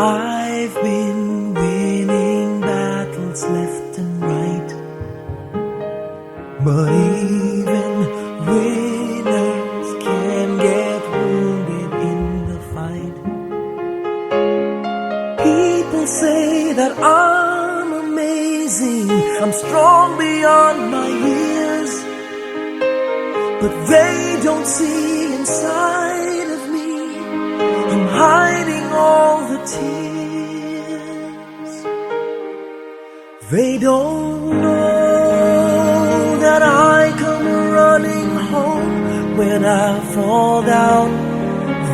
I've been winning battles left and right, but even winners can get wounded in the fight. People say that I'm amazing, I'm strong beyond my years, but they don't see inside of me. I'm hiding all the tears. They don't know that I come running home when I fall down.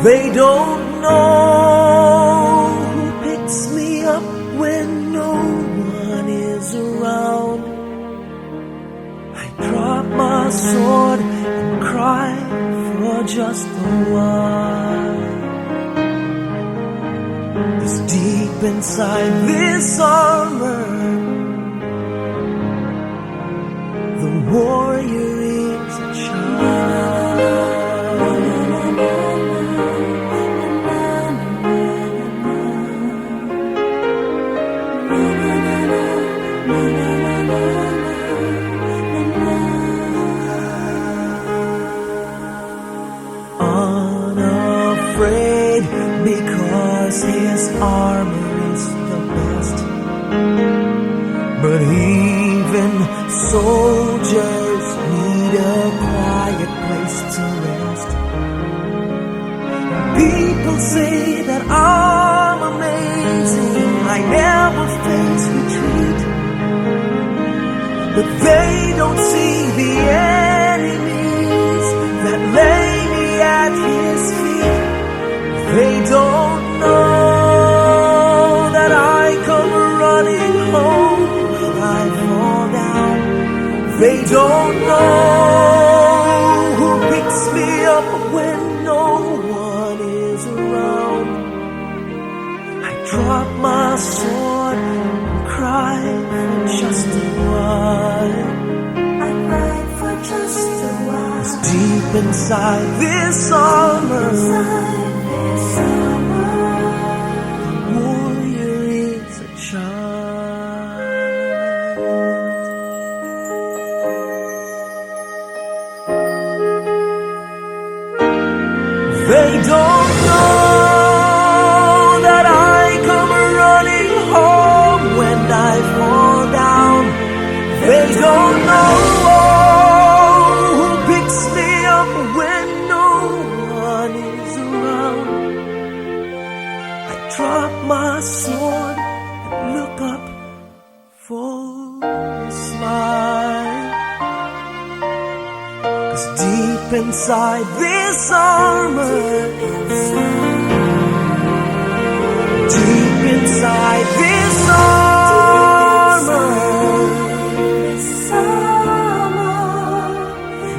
They don't know who picks me up when no one is around. I drop my sword and cry for just a while. 'Cause deep inside this armor, the warrior is a child. Unafraid because his armor is the best, but even soldiers need a quiet place to rest. People say that I'm amazing, I never face retreat, but they don't see the enemies that lay me at his feet. They don't know that I come running home when I fall down. They don't know who picks me up when no one is around. I drop my sword and cry for just a while. I cry for just a while. 'Cause deep inside this armor, the warrior is a child. They don't know that I come running home when I fall down. They don't know who picks me up when no one is around. I drop my sword and look up for a smile. 'Cause deep inside this armor, deep inside this armor,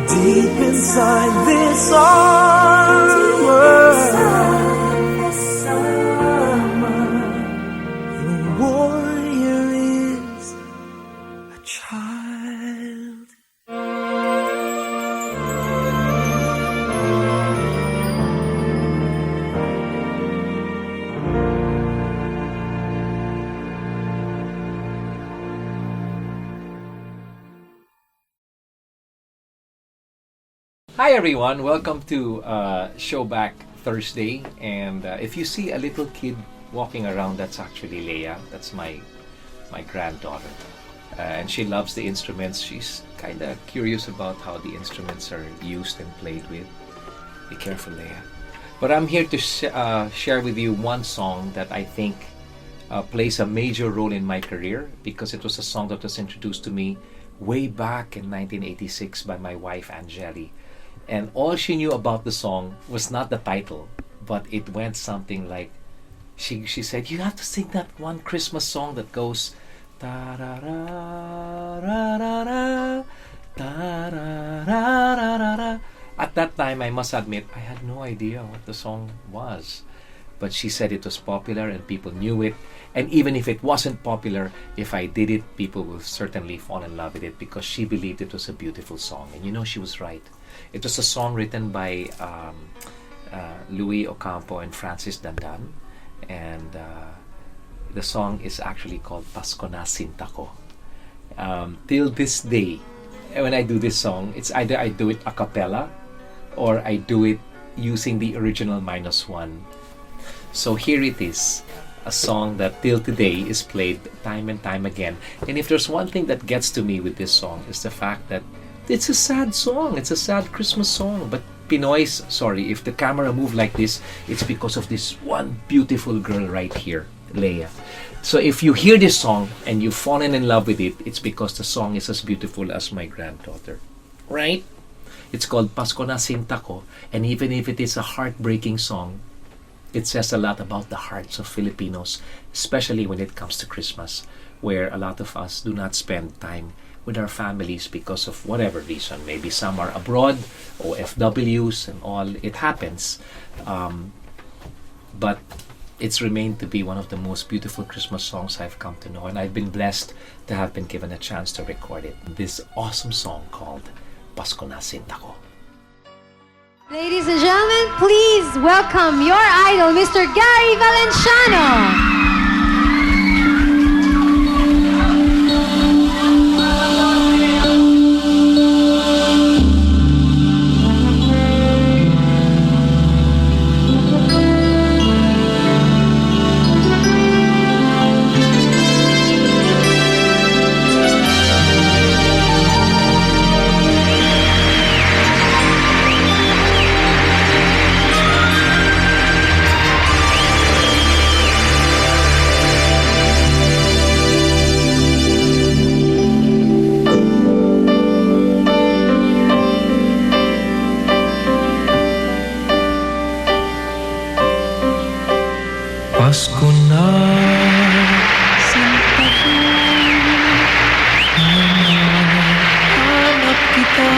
deep inside this armor, the warrior is a child. Hi everyone, welcome to Showback Thursday. And if you see a little kid walking around, that's actually Leia. That's my granddaughter, and she loves the instruments. She's kind of curious about how the instruments are used and played with. Be careful, Leia. But I'm here to share with you one song that I think plays a major role in my career, because it was a song that was introduced to me way back in 1986 by my wife Angeli. And all she knew about the song was not the title, but it went something like, she said, "You have to sing that one Christmas song that goes ta-ra-ra-ra-ra-ra, ta-ra-ra-ra-ra-ra." At that time, I must admit, I had no idea what the song was. But she said it was popular and people knew it. And even if it wasn't popular, if I did it, people will certainly fall in love with it, because she believed it was a beautiful song. And you know, she was right. It was a song written by Louis Ocampo and Francis Dandan. and the song is actually called Pasko na Sinta Ko. Till this day, when I do this song, it's either I do it a cappella or I do it using the original -1. So here it is, a song that till today is played time and time again. And if there's one thing that gets to me with this song, is the fact that it's a sad song. It's a sad Christmas song. But Pinoys, sorry, if the camera moved like this, it's because of this one beautiful girl right here, Leia. So if you hear this song and you've fallen in love with it, it's because the song is as beautiful as my granddaughter. Right? It's called Pasko na Sinta Ko. And even if it is a heartbreaking song, it says a lot about the hearts of Filipinos, especially when it comes to Christmas, where a lot of us do not spend time with our families because of whatever reason. Maybe some are abroad, or FWs and all. It happens. But it's remained to be one of the most beautiful Christmas songs I've come to know, and I've been blessed to have been given a chance to record it. This awesome song called Pasko na Sinta Ko. Ladies and gentlemen, please welcome your idol, Mr. Gary Valenciano. Pasko na, sinta ko, hanap kita.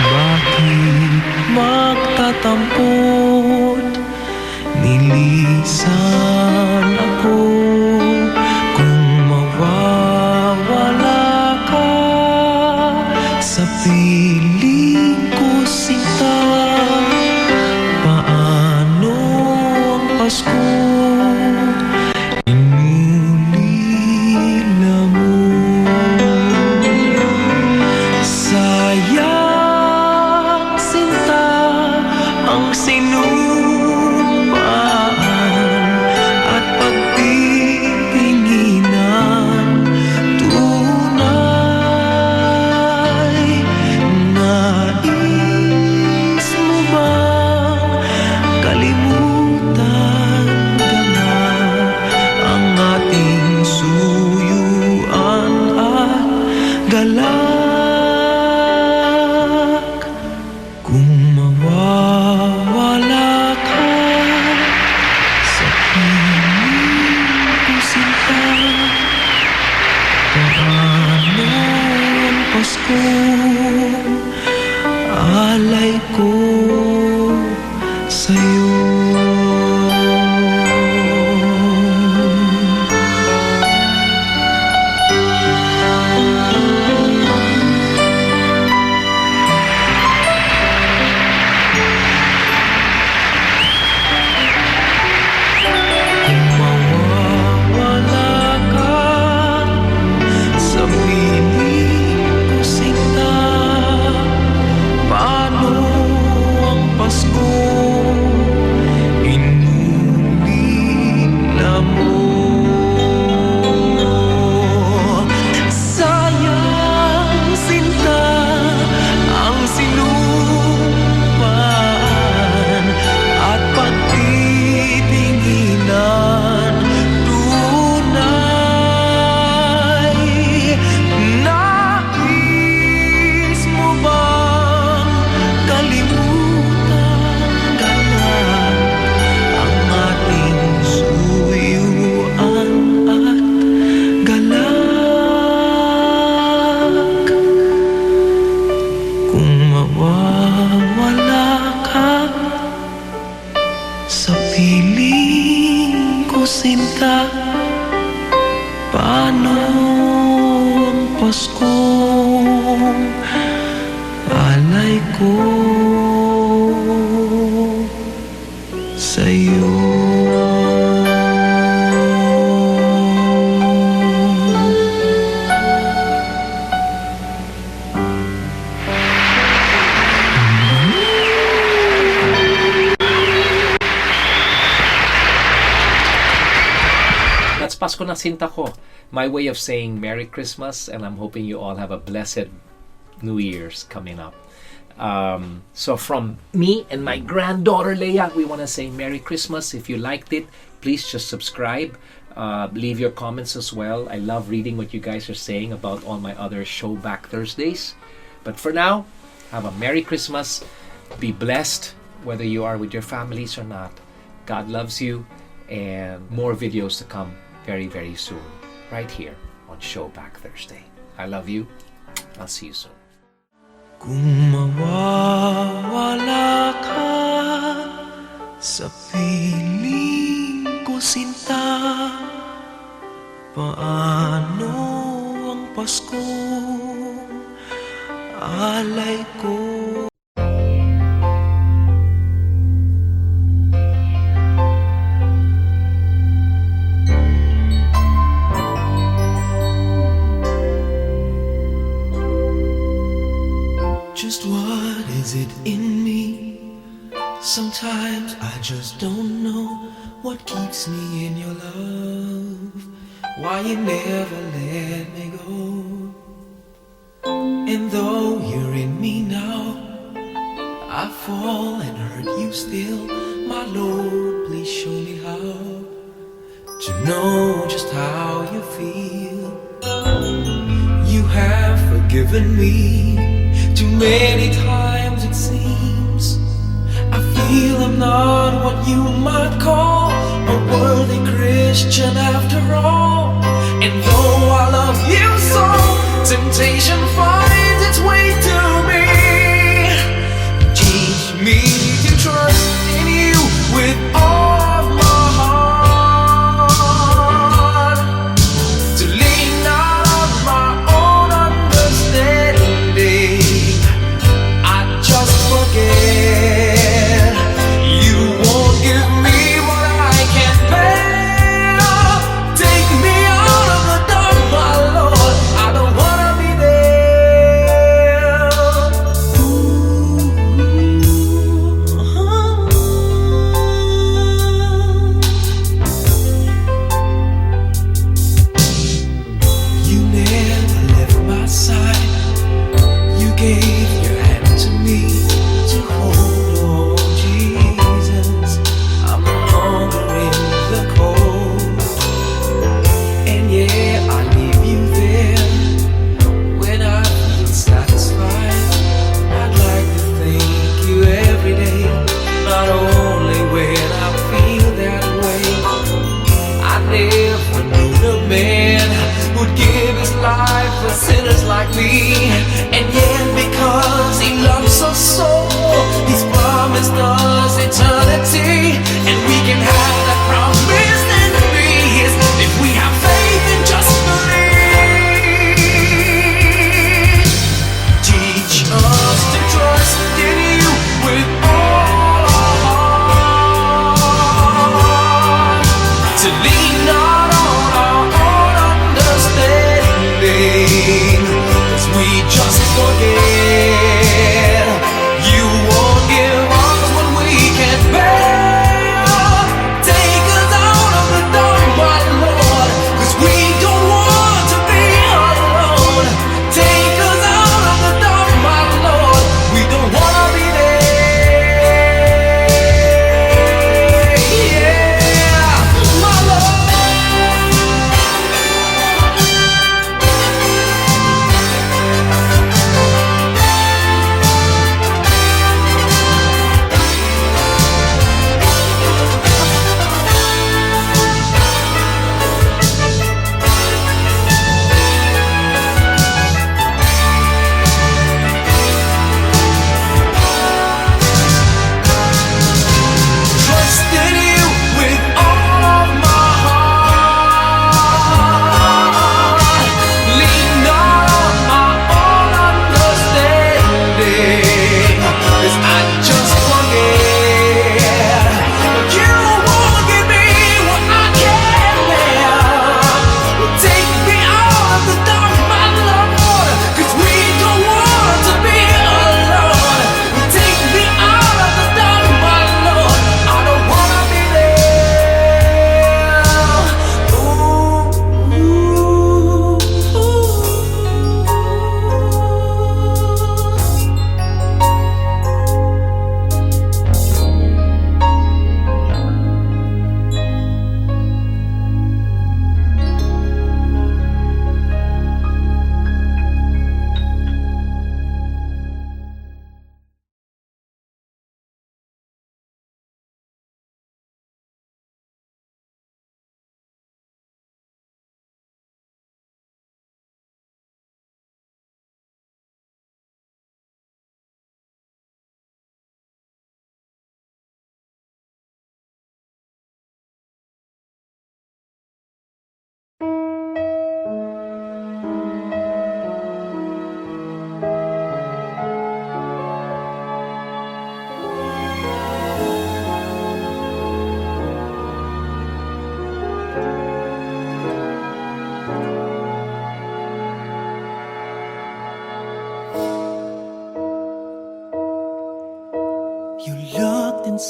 Bakit magtatampot? Nilisan ako kung mawawala ka sa piling ko, sinta. Pasko, inulila mo. Sayang, sinta, ang sinupaan at pagtitinginan. Tunay, nais mo bang kalimutan galak? Kung mawawala ka sa piling ko, sinta, paano ang Pasko? Alay ko sa'yo. Sinta, paano ang Pasko? Alay ko sa'yo. Pasko na sinta ko. My way of saying Merry Christmas, and I'm hoping you all have a blessed New Year's coming up. So from me and my granddaughter Leia, we want to say Merry Christmas. If you liked it, please just subscribe. Leave your comments as well. I love reading what you guys are saying about all my other Showback Thursdays. But for now, have a Merry Christmas. Be blessed, whether you are with your families or not. God loves you, and more videos to come very, very soon, right here on Showback Thursday. I love you. I'll see you soon. Kung mawawala ka sa piling ko, sinta, paano ang Pasko alay ko? Just what is it in me? Sometimes I just don't know what keeps me in your love, why you never let me go. And though you're in me now, I fall and hurt you still. My Lord, please show me how to know just how you feel. You have forgiven me too many times, it seems. I feel I'm not what you might call a worthy Christian after all. And though I love you so, temptation finds its way to me. Teach me to trust in you with all of my heart, to lean not on my own understanding. Forget you won't give me what I can't bear. Take me out of the dark, my Lord. I don't wanna be there. Ooh.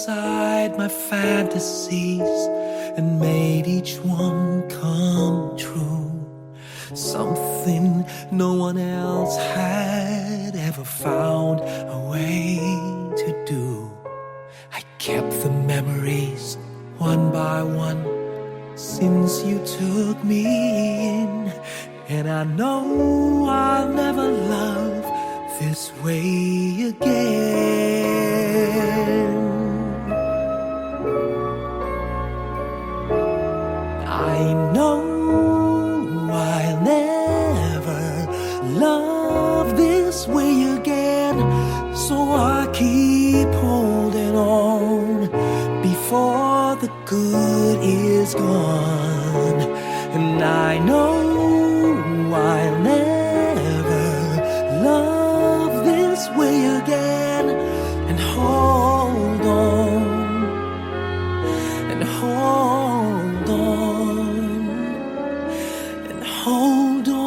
inside my fantasies and made each one come true. Something no one else had ever found a way to do. I kept the memories one by one since you took me in, and I know I'll never love this way again. I know I'll never love this way again, so I keep holding on before the good is gone. And I know I'll never love this way again, and hold on, and hold on, and hold on.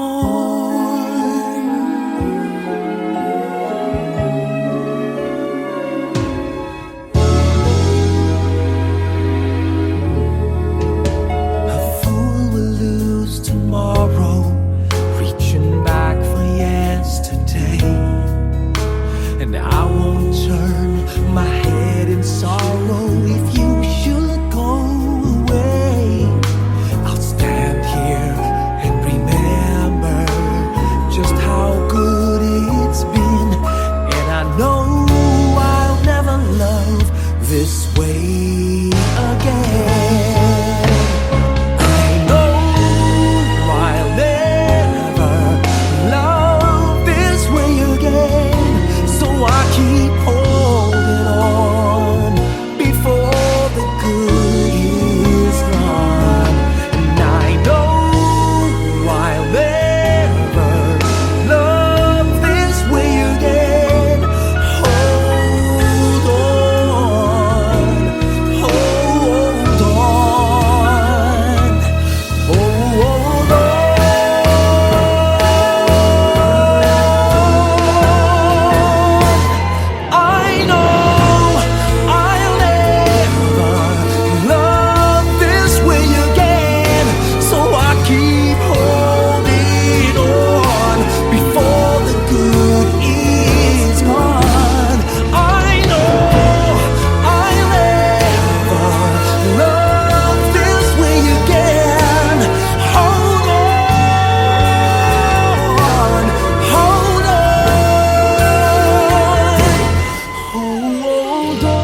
A fool will lose tomorrow, reaching back for yesterday. And I won't turn my head in sorrow if you should go away. I'll stand here and remember just how good it's been, and I know I'll never love this way again. I know I'll never love this way again, so I keep holding on before the good is gone. And I know I'll never love this way again. Hold on, hold on, hold on. I know I'll never love this way again, so I keep holding on before the good is gone. I know I'll never love this way again. Hold on, hold on, hold on. Hold on.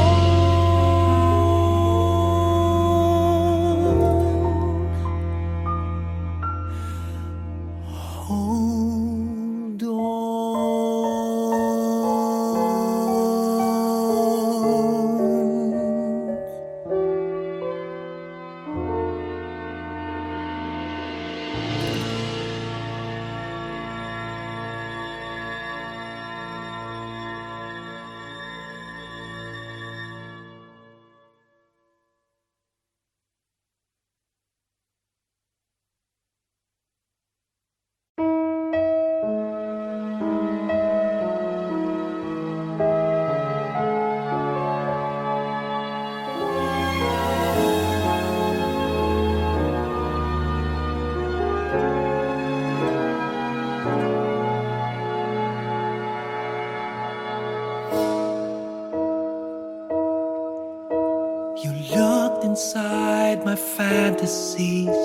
You looked inside my fantasies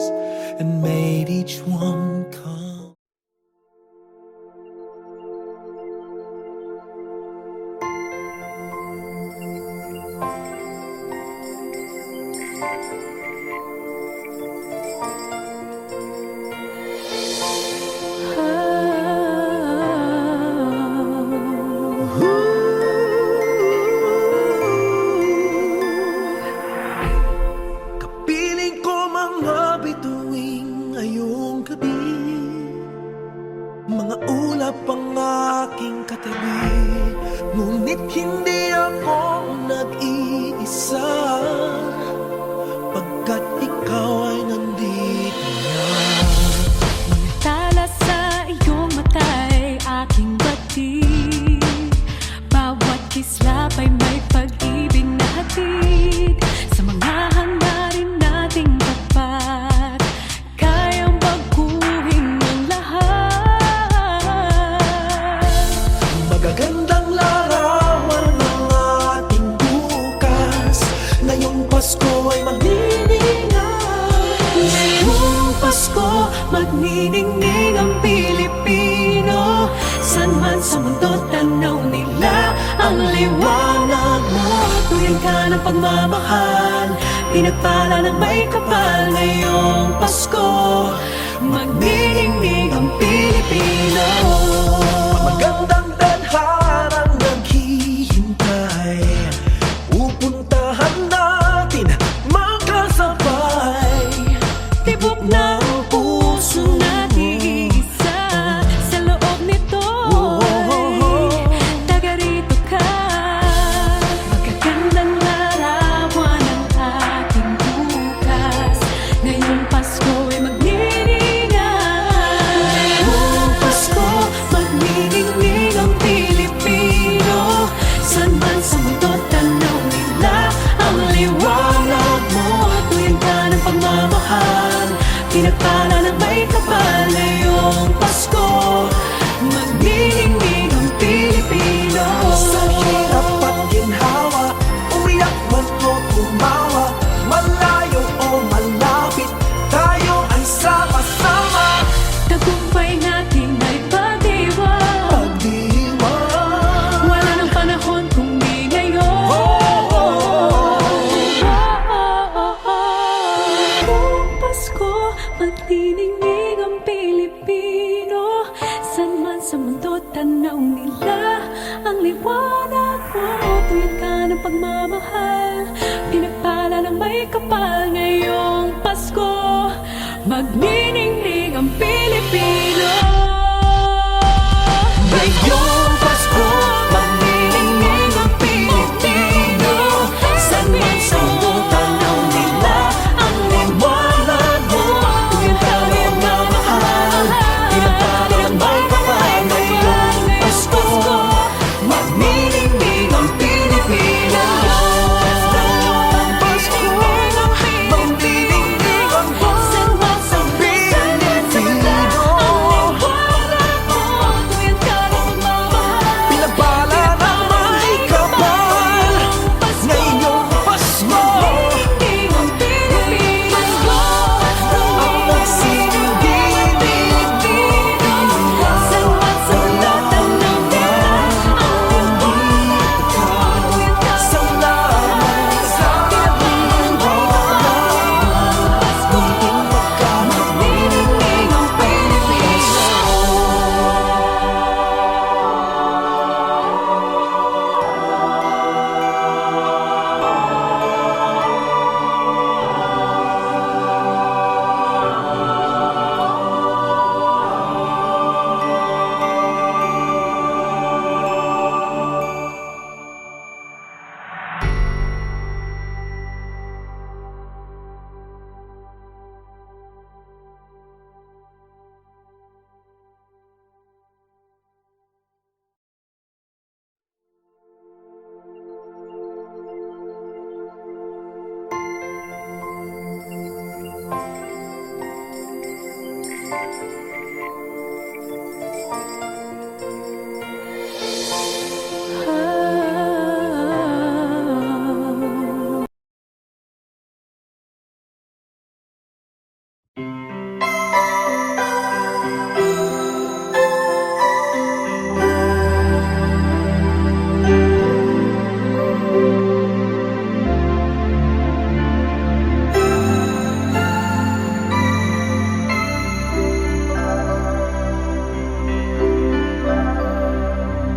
and made each one come. Kapiling ko mga bituing ngayong gabi, mga ulap ang aking katabi, ngunit hindi ako nag-iisa, pagkat ikaw ay nandito na. Tala sa iyong mata'y aking bati, bawat kislap ay may pag-ibig na hatid. Pasko ay magniningay. Ngayong Pasko, magniningning ang Pilipino. San man sa mundo, tanaw nila ang liwanag mo. Tuwing ka ng pagmamahal, pinagpala ng may kapal. Ngayong Pasko, magniningning ang Pilipino. Magandang tadharang naghihintay, pupuntahan natin makasabay. Tibok ng puso natin isa. Sa loob nito taga rito ka. Magagandang larawan ng ating bukas. Ngayong Pasko ay magniningay. Ngayong Pasko, magniningning ang Pilipino. San man sa mundo, tanaw nila ang liwanag mo. Tuwing ka ng pagmamahal, pinagpala ng may kapal. Ngayong Pasko, magniningning ang Pilipino. Sa hirap at ginhawa, umiyak man o tumawa, malayo o malapit, tayo ay sama-sama. Tagumpay natin ay pagdiwang. Pagdiwang, Wala nang panahon kung di ngayon. Ngayong Pasko, magniningning ang Pilipino. San man sa mundo, tanaw nila ang liwanag mo. Tuwing ka ng pagmamahal, pinagpala ng may kapal. Ngayong Pasko, magniningning ang Pilipino. ngayong Pasko, magniningning ang Pilipino. San man sa mundo, tanaw nila ang liwanag mo. Tuwing ka ng pagmamahal, pinagpala ng may kapal. Ngayong Pasko, magniningning ang Pilipino. Pasko, magniningning ang San man sa mundo, Pilipino. tuwing ka ng pagmamahal, Pinagpala ng may kapal. Ngayong Pasko, magniningning ang Pilipino. ang nagsisilbing Pilipino. San man sa mundo, tanaw nila ang liwanag mo. Tuwing ka Salamat sa munting magniningning ang Pilipino.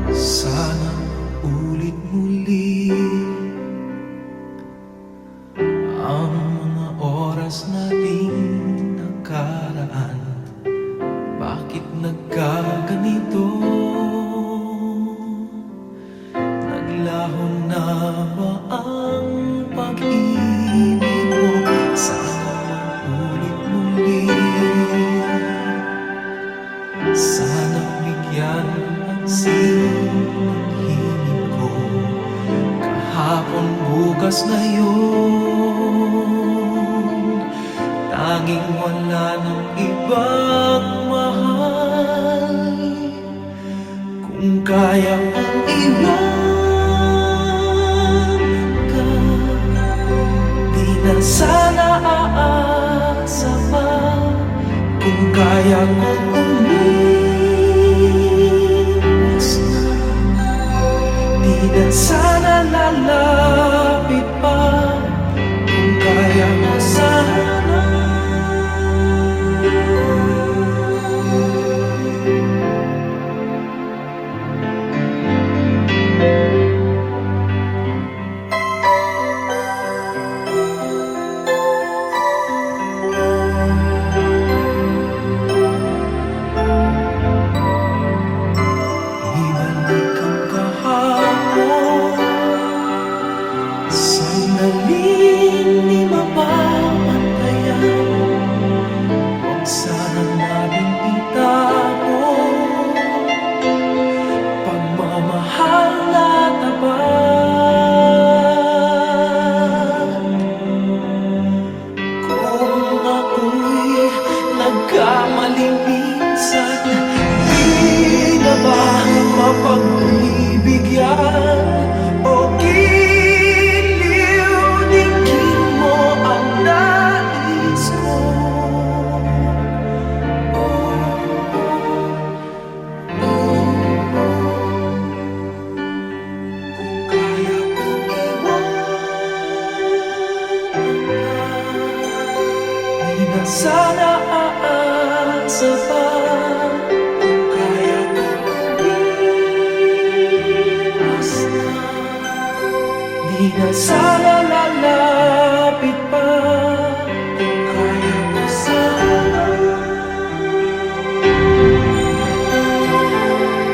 Sana ulit muli ang mga oras nating nakaraan. Bakit nagkaganito? Naglaho na ba ang pag-ibig mo? Sana ulit muli. Sana bigyan pansin ang hingin ko. Kahapon, bukas, ngayon, tanging wala ng ibang mahal. Kung kaya kong iwan ka, sana aasa pa kung kaya ko umiwas na. Di na sana lalapit pa kung kaya mo sana. Ibalik ang kahapon, sandaling di mapapantayan. Huwag sana nating itapon pagmamahal na tapat. Kung ako'y nagkamaling minsan, di na ba mapagbibigyan o giliw-digin mo ang nais ko? Kaya kong iwanan ka, di na sana aasa pa kung kaya kong umiwas na. Di na sana lalapit pa kung kaya ko sana.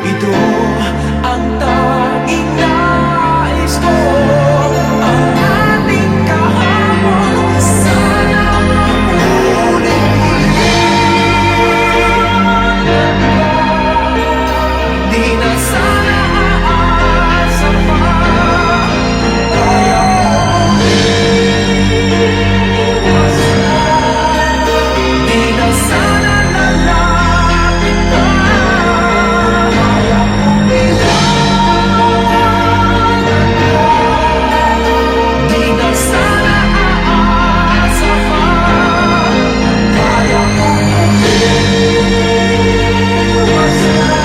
Ito ang tanging nais ko, ang ating kahapon sana makulit. Di na sana aasa pa kung kaya ko umiwas na. Di na sana lalapit pa kaya kong iwanan ka. Di na sana aasa pa kaya kong umiwas na.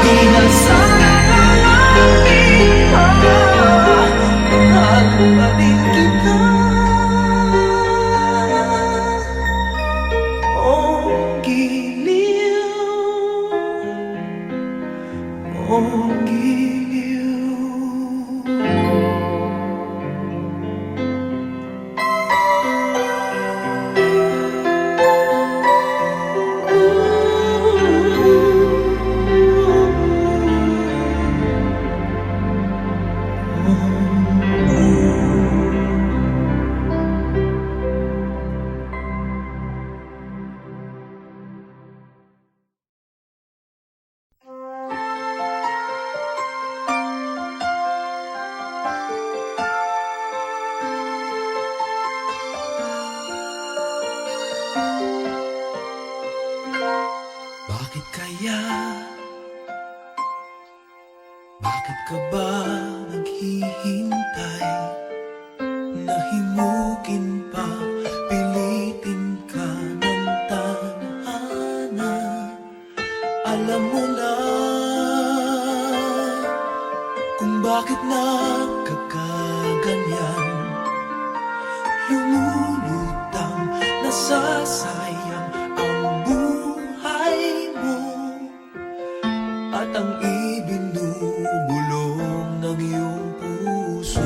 Di na sana lalapit pa mahal pa din kita. Ang giliw, ang giliw. Bakit kaya? Bakit ka ba naghihintay? Nahimukin pa, pilitin ka ng tadhana. Alam mo na kung bakit nagkakaganyan. Lumulutang, nasasayang ang buhay mo at ang ibinubulong ng iyong puso.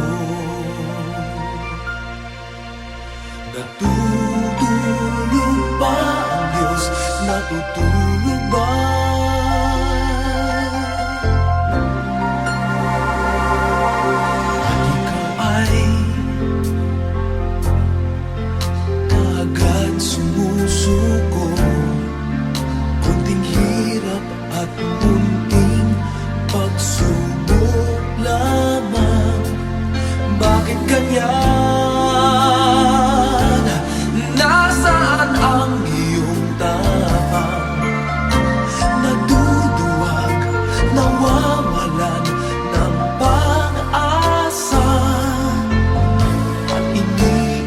Natutulog ba ang Diyos? Natutulog ba? At ikaw ay kaagad sumusuko. Kunting hirap at munting pagsubok lamang. Bakit ganyan? Nasaan ang iyong tapang? Naduduwag, nawawalan ng pag-asa. At iniisip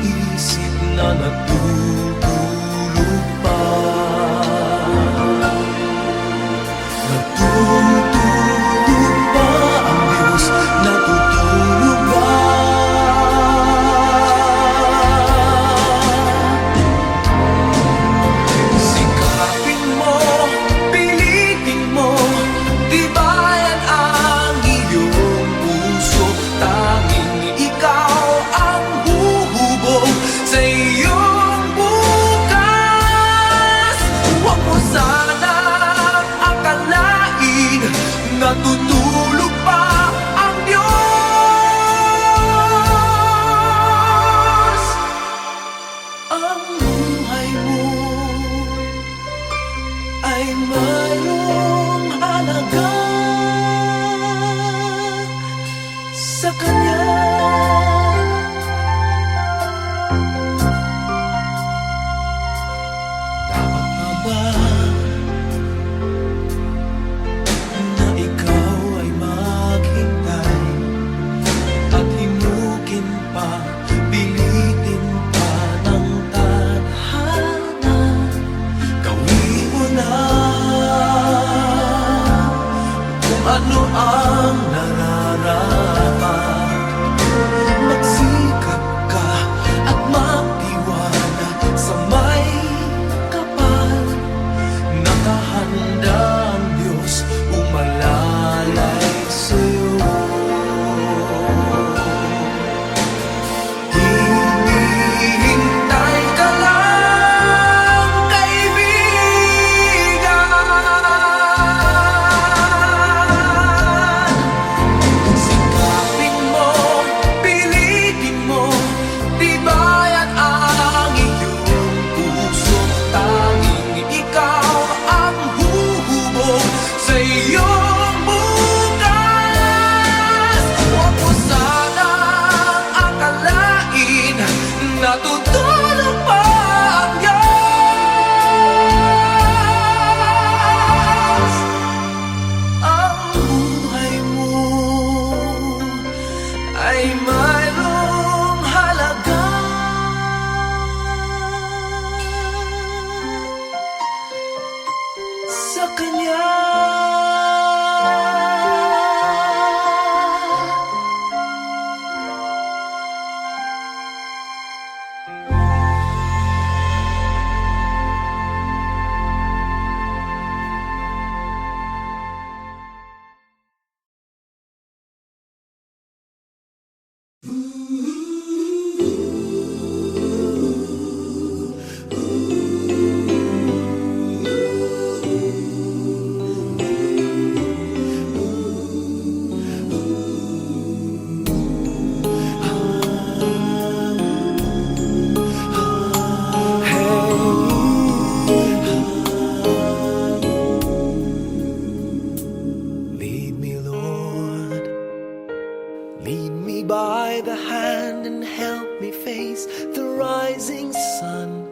hand and help me face the rising sun.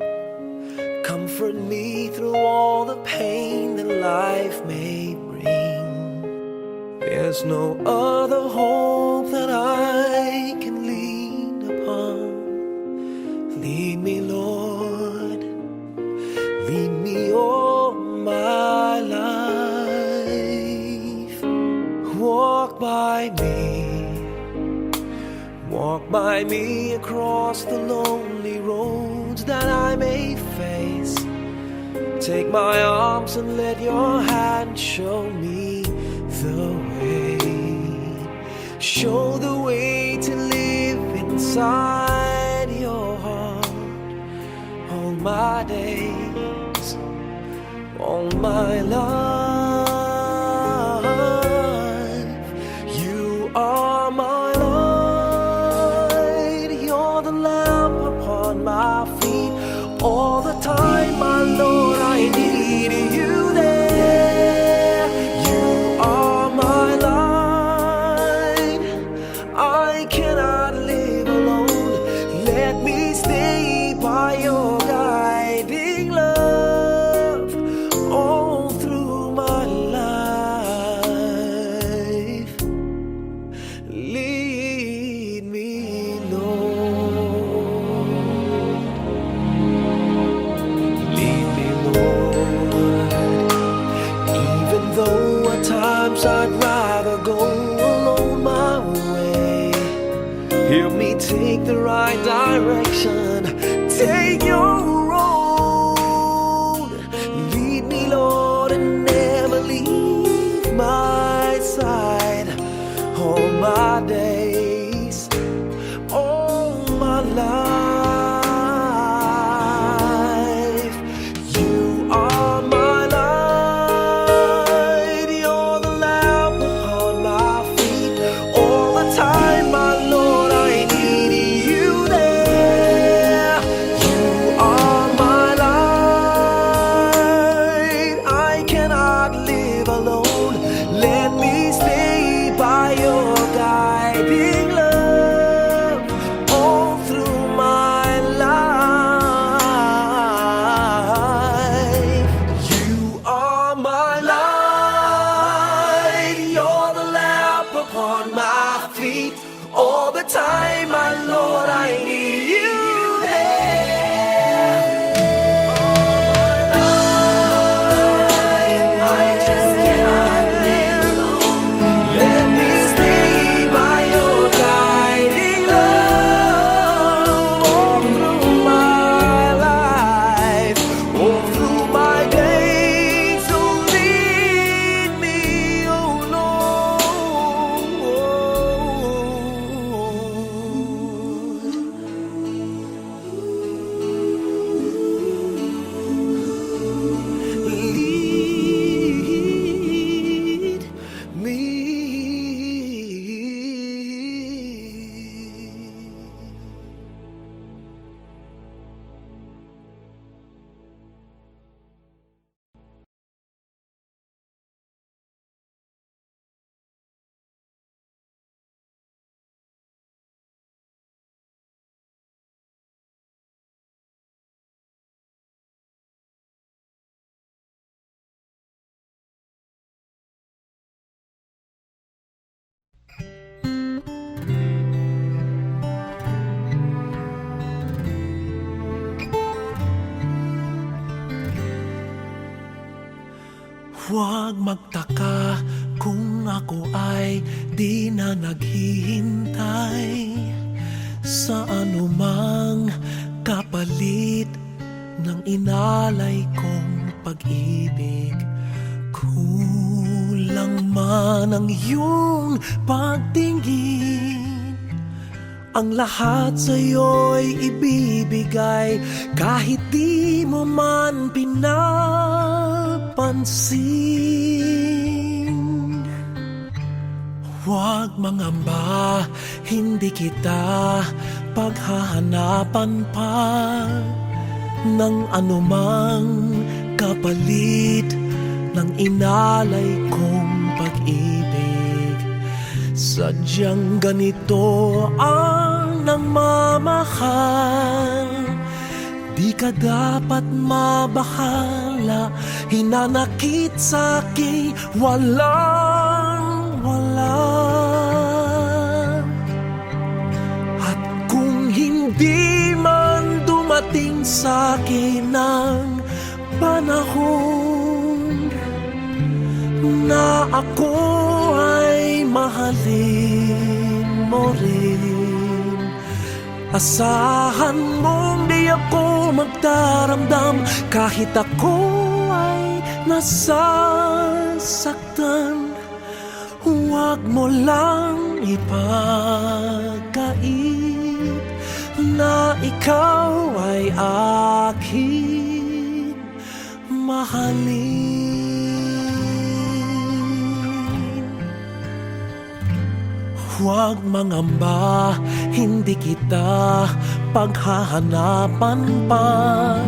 Comfort me through all the pain that life may bring. There's no other hope that I can lean upon. Lead me, Lord, lead me all my life. Walk by me across the lonely roads that I may face. Take my arms and let your hand show me the way. Show the way to live inside your heart all my days, all my life. You are my light, you're the lamp upon my feet. All the time, my Lord, I need you there. You are my light, I cannot live alone. Let me stay by your guiding love all through my life. Lead me, Lord. Lead me, Lord. Even though at times I'd rather go alone my way, help me take the right direction. Take your road. Lead me, Lord, and never leave my side. All my days, all my life. You are my light, you're the lamp upon my feet. All the time, my Lord, I need you there. You are my light, I cannot live alone. Let me stay by your guiding love all through my life. You are my light, you're the lamp upon my feet. All the time, my Lord, I need you there. I just cannot live alone. Let me stay by your guiding love all through my life, all through my days. So lead me, oh Lord. Lead me. Huwag magtaka kung ako ay di na naghihintay sa anumang kapalit ng inalay kong pag-ibig. Kulang man ang iyong pagtingin, ang lahat sa'yo'y ibibigay kahit di mo man pinapansin. Huwag mangamba, hindi kita paghahanapan pa ng anumang kapalit ng inalay kong pag-ibig. Sadyang ganito ang ng mamahal. Di ka dapat mabahala, hinanakit sa'king walang wala. At kung hindi man dumating sa'kin ang panahon na ako ay mahalin mo rin, asahan mong di ako magdaramdam kahit ako ay nasasaktan. Huwag mo lang ipagkait na ikaw ay aking mahalin. Huwag mangamba, hindi kita paghahanapan pa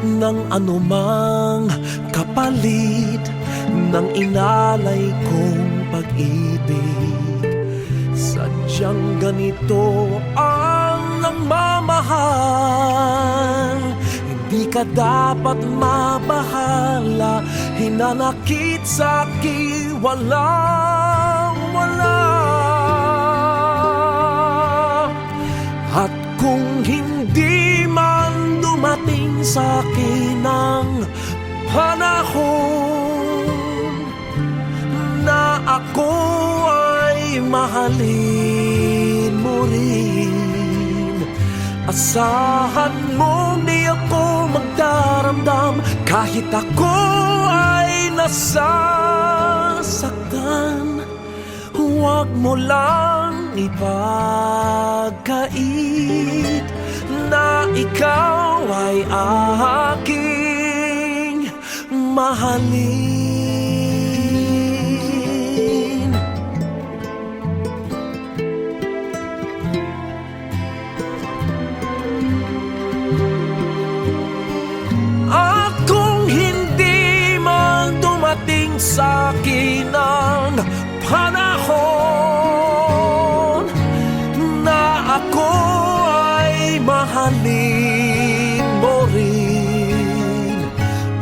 ng anumang kapalit ng inalay kong pag-ibig. Sadyang ganito ang nagmamahal, hindi ka dapat mabahala, hinanakit sa'kin walang wala. At kung hindi man dumating sa'kin ang panahon na ako ay mahalin mo rin, asahan mong di ako magdaramdam kahit ako ay nasasaktan. Huwag mo lang ipagkait na ikaw ay aking mahalin. At kung hindi man dumating sa'kin ang panahon na ako ay mahalin mo rin,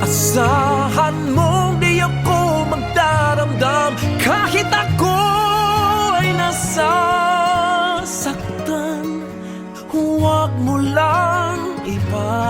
asahan mong di ako magdaramdam kahit ako ay nasasaktan. Huwag mo lang ipagkait